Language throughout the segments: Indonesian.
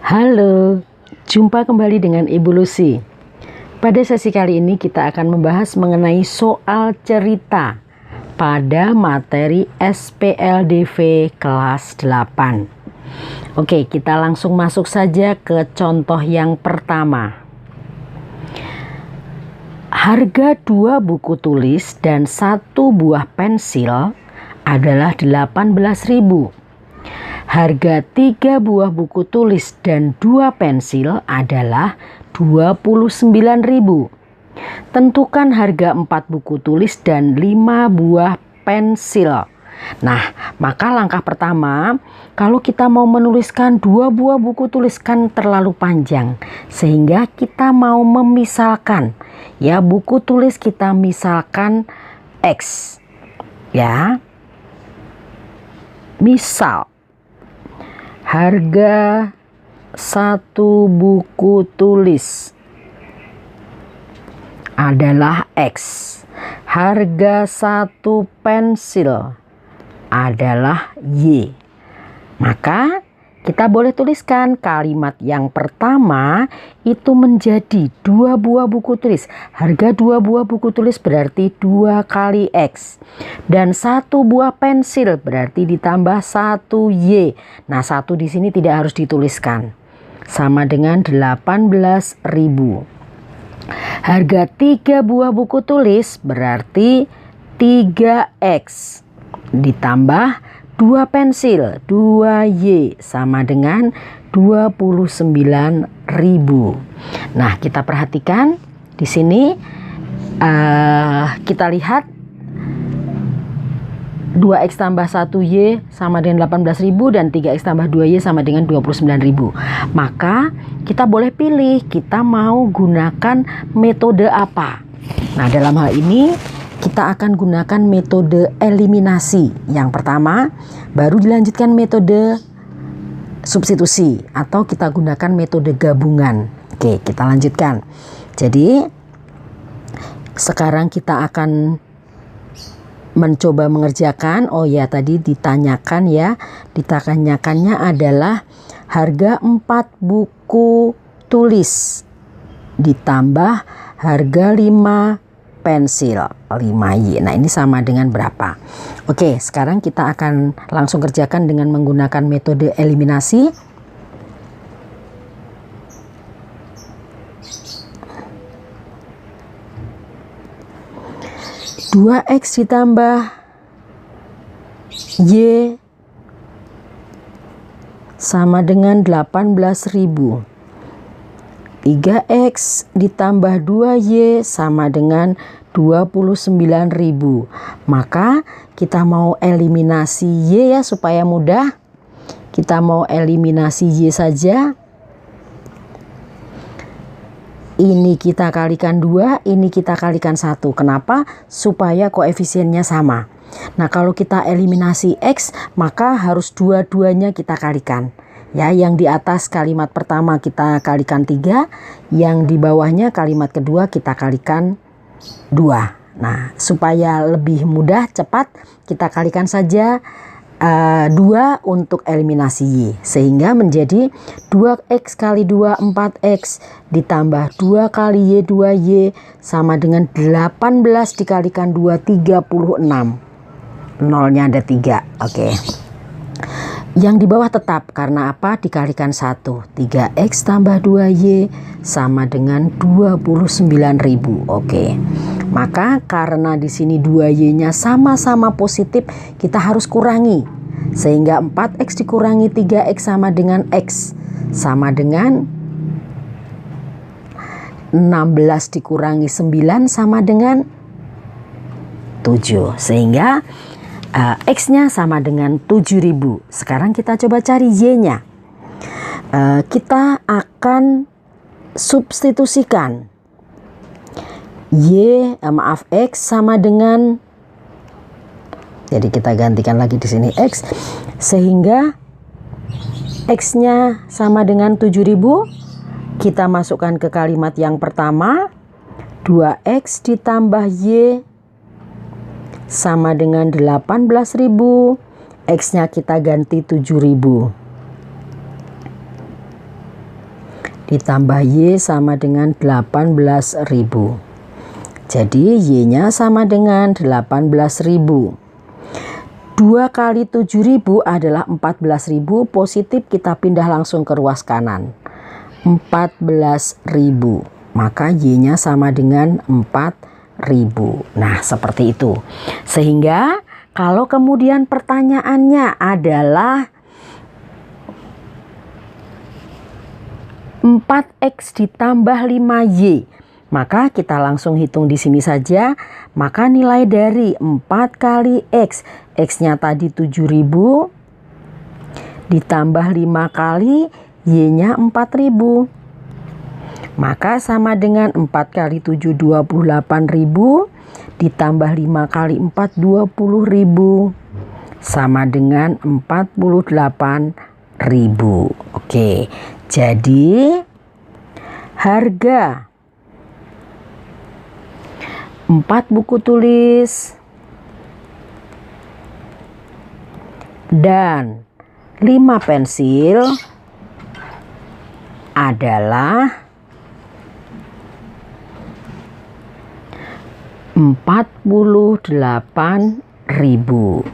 Halo, jumpa kembali dengan Ibu Lucy. Pada sesi kali ini kita akan membahas mengenai soal cerita pada materi SPLDV kelas 8. Oke, kita langsung masuk saja ke contoh yang pertama. Harga 2 buku tulis dan 1 buah pensil adalah 18.000. Harga 3 buah buku tulis dan 2 pensil adalah 29.000. Tentukan harga 4 buku tulis dan 5 buah pensil. Nah, maka langkah pertama, kalau kita mau menuliskan 2 buah buku tulis kan terlalu panjang, sehingga kita mau memisalkan. Ya, buku tulis kita misalkan X. Ya. Misal harga 1 buku tulis adalah X. Harga 1 pensil adalah Y. Maka kita boleh tuliskan kalimat yang pertama itu menjadi 2 buah buku tulis. Harga 2 buah buku tulis berarti 2 kali X. Dan 1 buah pensil berarti ditambah 1 Y. Nah, 1 di sini tidak harus dituliskan. Sama dengan 18.000. Harga 3 buah buku tulis berarti 3X. Ditambah 2 pensil, 2Y sama dengan 29.000. Nah, kita perhatikan di sini kita lihat 2X tambah 1Y sama dengan 18.000 dan 3X tambah 2Y sama dengan 29.000. Maka kita boleh pilih kita mau gunakan metode apa. Nah, dalam hal ini kita akan gunakan metode eliminasi yang pertama, baru dilanjutkan metode substitusi atau kita gunakan metode gabungan. Oke, kita lanjutkan. Jadi sekarang kita akan mencoba mengerjakan. Oh ya, tadi ditanyakan ya. Ditanyakannya adalah harga 4 buku tulis ditambah harga 5 pensil 5Y. Nah, ini sama dengan berapa? Oke, sekarang kita akan langsung kerjakan dengan menggunakan metode eliminasi. Dua X ditambah Y sama dengan 18.000. 3X ditambah 2Y sama dengan 29.000. Maka kita mau eliminasi Y ya supaya mudah. Kita mau eliminasi Y saja. Ini kita kalikan 2, ini kita kalikan 1. Kenapa? Supaya koefisiennya sama. Nah, kalau kita eliminasi X, maka harus dua-duanya kita kalikan. Ya, yang di atas kalimat pertama kita kalikan 3, yang di bawahnya kalimat kedua kita kalikan 2. Nah, supaya lebih mudah, cepat, kita kalikan saja 2 untuk eliminasi Y. Sehingga menjadi 2X kali 2, 4X ditambah 2 kali Y, 2Y sama dengan 18 dikalikan 2, 36. Nolnya ada 3. Oke. Yang di bawah tetap karena apa? Dikalikan 1. 3X tambah 2Y sama dengan 29.000. Oke. Maka karena di sini 2Y-nya sama-sama positif, kita harus kurangi. Sehingga 4X dikurangi 3X sama dengan X sama dengan 16 dikurangi 9 sama dengan 7. Sehingga X-nya sama dengan 7.000. Sekarang kita coba cari Y-nya. Kita akan substitusikan X sama dengan, jadi kita gantikan lagi di sini X, sehingga X-nya sama dengan 7.000. Kita masukkan ke kalimat yang pertama, 2X ditambah Y sama dengan 18.000. X-nya kita ganti 7.000. ditambah Y sama dengan 18.000. Jadi Y-nya sama dengan 18.000. 2 kali 7.000 adalah 14.000, positif kita pindah langsung ke ruas kanan. 14.000. Maka Y-nya sama dengan 4.000. Nah, seperti itu. Sehingga kalau kemudian pertanyaannya adalah 4X ditambah 5Y, maka kita langsung hitung di sini saja. Maka nilai dari 4 kali X, X-nya tadi 7.000 ditambah 5 kali Y-nya 4.000. Maka sama dengan 4 kali 7 28.000 ditambah 5 kali 4 20.000 sama dengan 48.000. Oke, jadi harga 4 buku tulis dan 5 pensil adalah 48.000.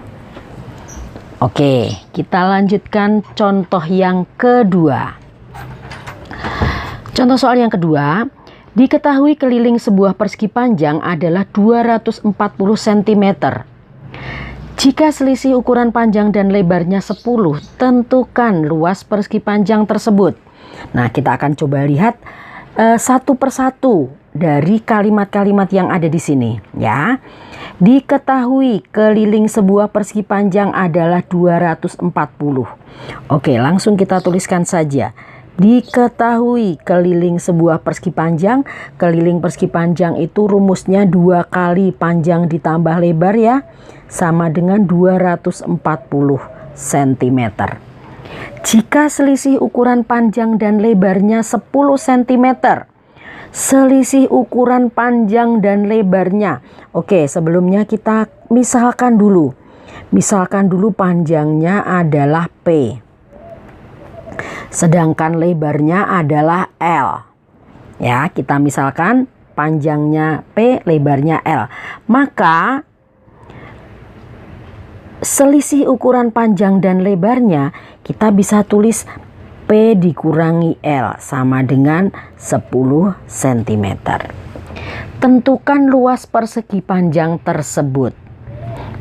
Oke, kita lanjutkan contoh yang kedua. Contoh soal yang kedua, diketahui keliling sebuah persegi panjang adalah 240 cm. Jika selisih ukuran panjang dan lebarnya 10, tentukan luas persegi panjang tersebut. Nah, kita akan coba lihat satu persatu dari kalimat-kalimat yang ada di sini, ya. Diketahui keliling sebuah persegi panjang adalah 240. Oke, langsung kita tuliskan saja. Diketahui keliling sebuah persegi panjang. Keliling persegi panjang itu rumusnya 2 kali panjang ditambah lebar, ya, sama dengan 240 cm. Jika selisih ukuran panjang dan lebarnya 10 cm, selisih ukuran panjang dan lebarnya. Oke, sebelumnya kita misalkan dulu. Misalkan dulu panjangnya adalah P. Sedangkan lebarnya adalah L. Ya, kita misalkan panjangnya P, lebarnya L. Maka selisih ukuran panjang dan lebarnya kita bisa tulis P dikurangi L sama dengan 10 cm. Tentukan luas persegi panjang tersebut.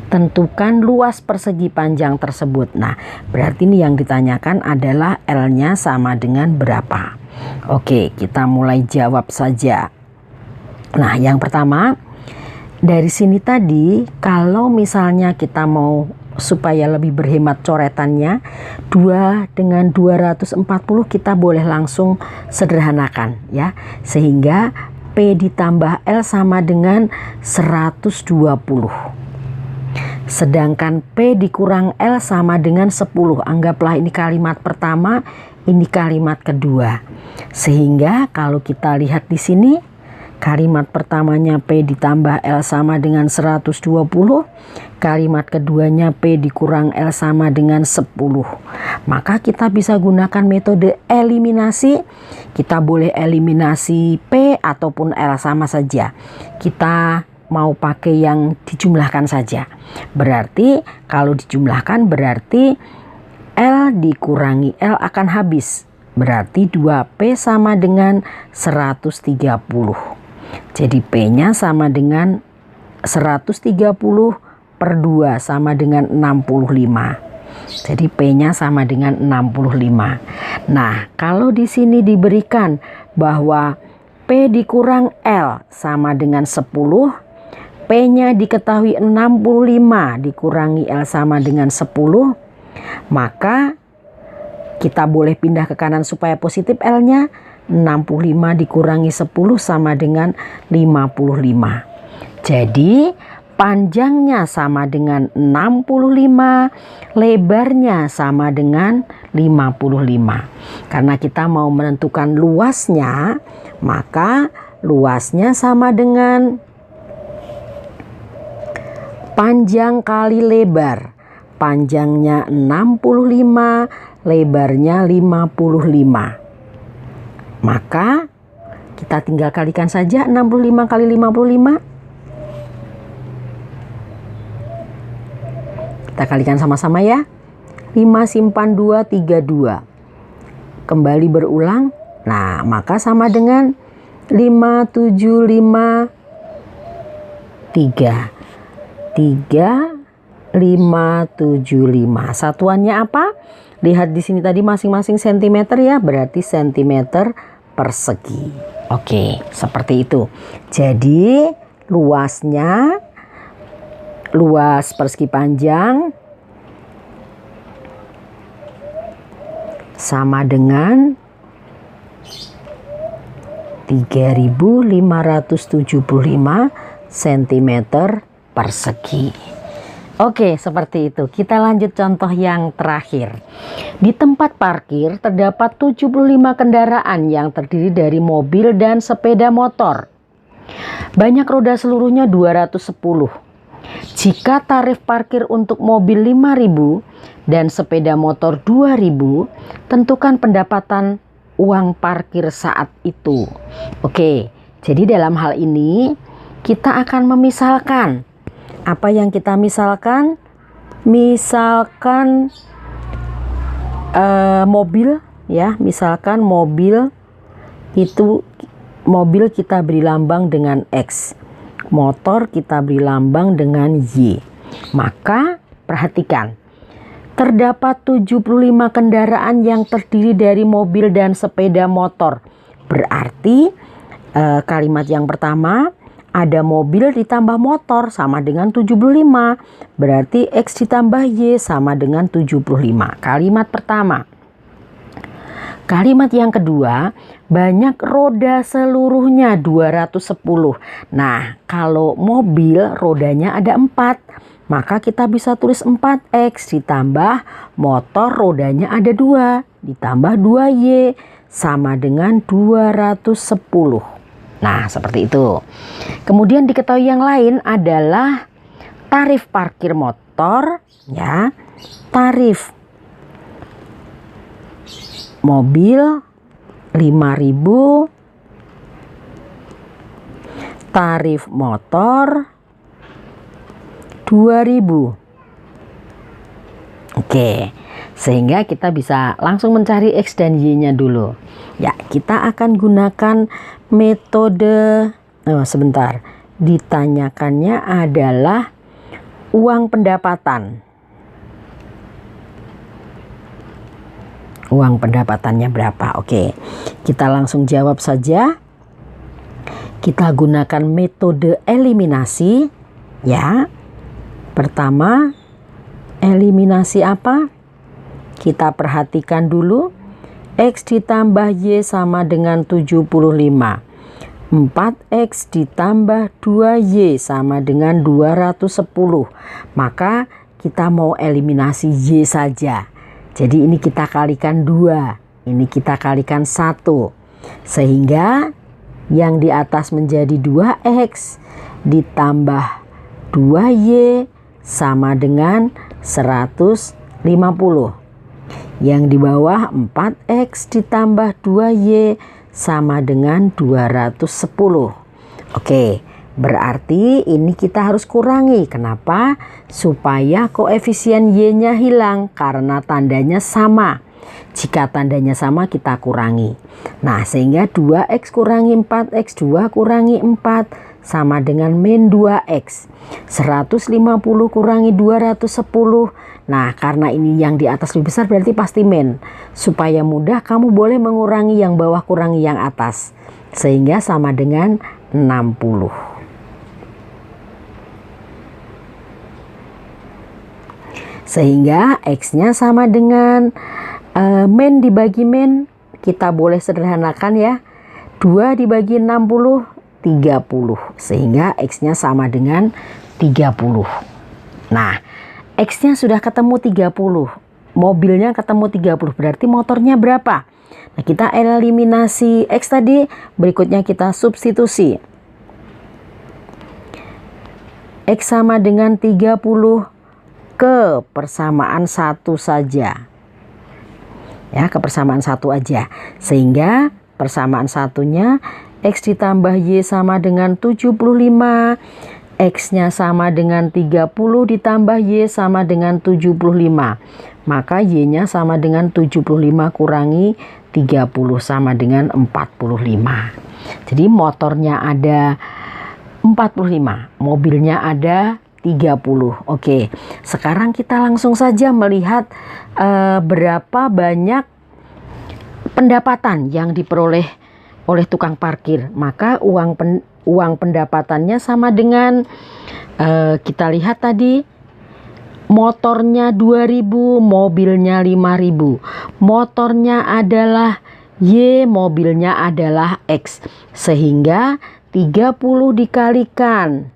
Tentukan luas persegi panjang tersebut. Nah, berarti ini yang ditanyakan adalah L-nya sama dengan berapa. Oke, kita mulai jawab saja. Nah, yang pertama, dari sini tadi, kalau misalnya kita mau supaya lebih berhemat coretannya, 2 dengan 240 kita boleh langsung sederhanakan, ya. Sehingga P ditambah L sama dengan 120. Sedangkan P dikurang L sama dengan 10. Anggaplah ini kalimat pertama, ini kalimat kedua. Sehingga kalau kita lihat di sini, kalimat pertamanya P ditambah L sama dengan 120. Kalimat keduanya P dikurang L sama dengan 10. Maka kita bisa gunakan metode eliminasi. Kita boleh eliminasi P ataupun L, sama saja. Kita mau pakai yang dijumlahkan saja. Berarti kalau dijumlahkan berarti L dikurangi L akan habis. Berarti 2P sama dengan 130. Jadi P-nya sama dengan 130 per 2 sama dengan 65. Jadi P-nya sama dengan 65. Nah, kalau di sini diberikan bahwa P dikurang L sama dengan 10, P-nya diketahui 65 dikurangi L sama dengan 10, maka kita boleh pindah ke kanan supaya positif L-nya. 65 dikurangi 10 sama dengan 55. Jadi panjangnya sama dengan 65, lebarnya sama dengan 55. Karena kita mau menentukan luasnya, maka luasnya sama dengan panjang kali lebar. Panjangnya 65, lebarnya 55. Maka kita tinggal kalikan saja 65 kali 55. Kita kalikan sama-sama ya. 5 simpan 2, 32. Kembali berulang. Nah, maka sama dengan 575 3. 3575. Satuannya apa? Lihat di sini tadi masing-masing sentimeter ya, berarti sentimeter persegi. Oke, seperti itu. Jadi luasnya, luas persegi panjang sama dengan 3575 cm persegi. Oke, seperti itu. Kita lanjut contoh yang terakhir. Di tempat parkir terdapat 75 kendaraan yang terdiri dari mobil dan sepeda motor. Banyak roda seluruhnya 210. Jika tarif parkir untuk mobil 5.000 dan sepeda motor 2.000, tentukan pendapatan uang parkir saat itu. Oke, jadi dalam hal ini kita akan memisalkan. Apa yang kita misalkan? Misalkan mobil ya, misalkan mobil itu, mobil kita beri lambang dengan X, motor kita beri lambang dengan Y. Maka perhatikan, terdapat 75 kendaraan yang terdiri dari mobil dan sepeda motor. Berarti kalimat yang pertama, ada mobil ditambah motor sama dengan 75. Berarti X ditambah Y sama dengan 75. Kalimat pertama. Kalimat yang kedua, banyak roda seluruhnya 210. Nah, kalau mobil rodanya ada 4, maka kita bisa tulis 4X ditambah motor rodanya ada 2, ditambah 2Y sama dengan 210. Nah, seperti itu. Kemudian diketahui yang lain adalah tarif parkir motor ya. Tarif mobil 5.000, tarif motor 2.000. Oke, sehingga kita bisa langsung mencari X dan Y-nya dulu. Ya, kita akan gunakan metode, ditanyakannya adalah uang pendapatan. Uang pendapatannya berapa? Oke, kita langsung jawab saja. Kita gunakan metode eliminasi. Ya, pertama, eliminasi apa? Kita perhatikan dulu. X ditambah Y sama dengan 75. 4X ditambah 2Y sama dengan 210. Maka kita mau eliminasi Y saja. Jadi ini kita kalikan 2. Ini kita kalikan 1. Sehingga yang di atas menjadi 2X ditambah 2Y sama dengan 150. Yang di bawah 4X ditambah 2Y sama dengan 210. Oke, berarti ini kita harus kurangi. Kenapa? Supaya koefisien Y-nya hilang karena tandanya sama. Jika tandanya sama kita kurangi. Nah, sehingga 2X kurangi 4X, 2 kurangi 4 sama dengan min 2X. 150 kurangi 210. Nah, karena ini yang di atas lebih besar berarti pasti min. Supaya mudah, kamu boleh mengurangi yang bawah kurangi yang atas. Sehingga sama dengan 60. Sehingga X-nya sama dengan min dibagi min. Kita boleh sederhanakan ya. 2 dibagi 60, 30. Sehingga X-nya sama dengan 30. Nah, X-nya sudah ketemu 30, mobilnya ketemu 30, berarti motornya berapa? Nah, kita eliminasi X tadi, berikutnya kita substitusi. X sama dengan 30 ke persamaan 1 saja. Ya, ke persamaan 1 aja. Sehingga persamaan satunya X ditambah Y sama dengan 75, X-nya sama dengan 30 ditambah Y sama dengan 75. Maka Y-nya sama dengan 75 kurangi 30 sama dengan 45. Jadi motornya ada 45, mobilnya ada 30. Oke, sekarang kita langsung saja melihat berapa banyak pendapatan yang diperoleh oleh tukang parkir. Maka uang pendapatannya sama dengan kita lihat tadi, motornya 2.000, mobilnya 5.000. Motornya adalah Y, mobilnya adalah X. Sehingga 30 dikalikan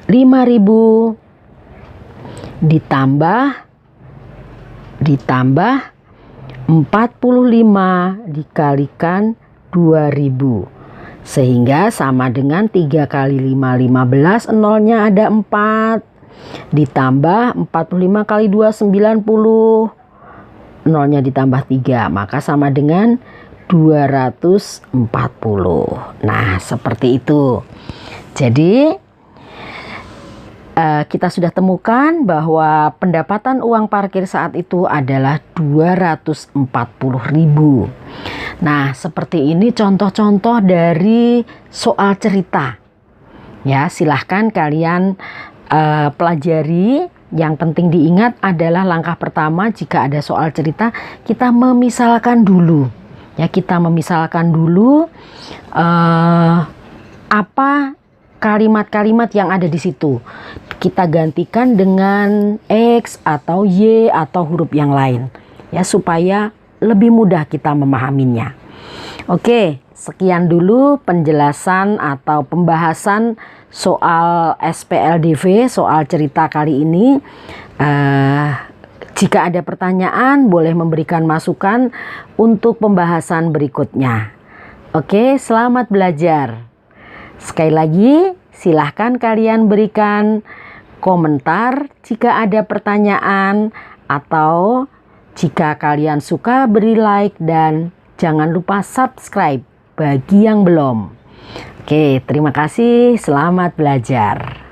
5.000 ditambah 45 dikalikan 2.000, sehingga sama dengan 3 kali 5, 15, nolnya ada 4, ditambah 45 kali 2, 90, nolnya ditambah 3, maka sama dengan 240. Nah, seperti itu. Jadi kita sudah temukan bahwa pendapatan uang parkir saat itu adalah 240.000. Nah, seperti ini contoh-contoh dari soal cerita. Ya, silahkan kalian pelajari. Yang penting diingat adalah langkah pertama jika ada soal cerita, kita memisalkan dulu. Ya, kita memisalkan dulu apa kalimat-kalimat yang ada di situ. Kita gantikan dengan X atau Y atau huruf yang lain, ya, supaya lebih mudah kita memahaminya. Oke, sekian dulu penjelasan atau pembahasan soal SPLDV, soal cerita kali ini. Jika ada pertanyaan, boleh memberikan masukan untuk pembahasan berikutnya. Oke, selamat belajar. Sekali lagi, silahkan kalian berikan komentar jika ada pertanyaan, atau jika kalian suka beri like, dan jangan lupa subscribe bagi yang belum. Oke, terima kasih, selamat belajar.